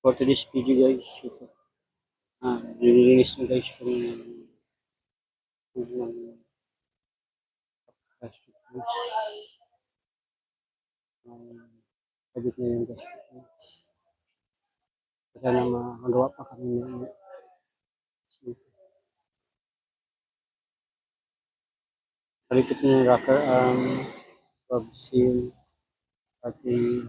for today's video guys, ito. Nililinis na guys yung plastic guys. Kabit na yung plastic guys. Sana magawa pa kami ng palikot ng rocker rub seal pati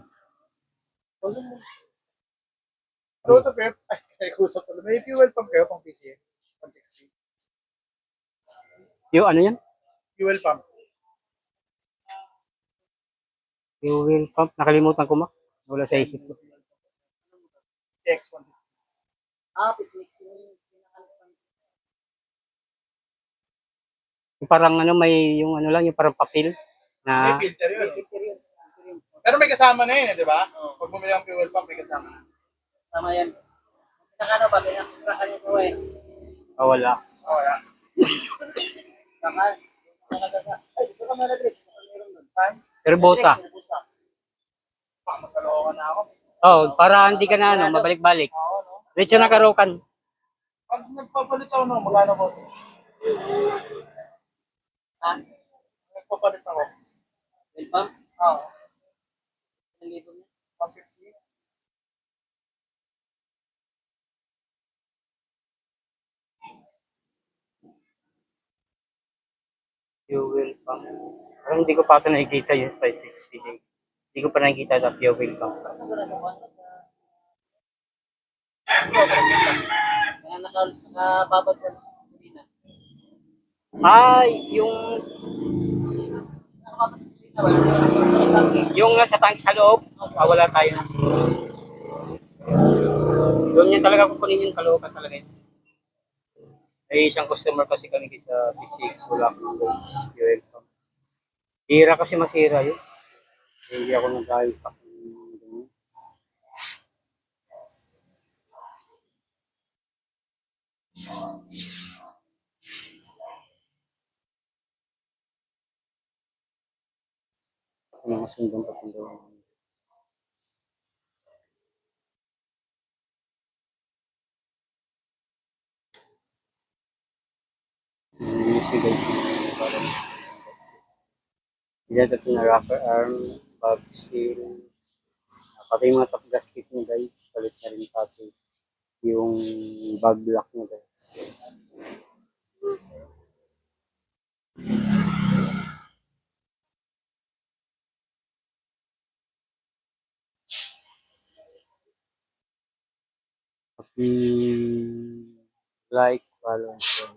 Kusap kayo? Ay, kusap pala. May fuel pump kayo pang PCX? 160. yung ano yan? Fuel pump. Fuel pump. Nakalimutan ko wala sa isip ko. PCX 160. PCX Yung parang may yung lang, yung parang papel na May filter yun. Pero may kasama na yun, di ba? Pag bumili ng fuel pump, may kasama na. Tama yan. Pinakano ba? Pinakano niyo po eh. wala. Wala. Saka, ay, ito ka mga tricks. Meron doon. Saan? Herbosa. Baka magkalokan na ako. Para hindi ka na mabalik-balik. Diretso na karokan. Pag nagpapalit ako no, magkano po? Ha? Nagpapalit ako. Fuel pump? Oo. Ang libo niya. 150. Fuel pump. Parang hindi ko pa ito nakikita yung spices. Hindi ko pa nakikita sa fuel pump. Kaya nakababad sa Pilipinas. Yung Nakababad sa Pilipinas. yung nasa tank sa loob, wala tayo. Doon yan talaga kukunin yung kalooban talaga yun. May isang customer kasi kami sa P6, wala ko ng guys, fuel pump. Hira kasi masira yun. Hindi ako nag-stock ng ganyan. Ano masundong patundong. Easy guys. Ilagay na rocker arm, bag seal, pati yung mga top gasket nyo guys, palit na rin pati yung bag lock nyo guys. Pati like, follow, and share.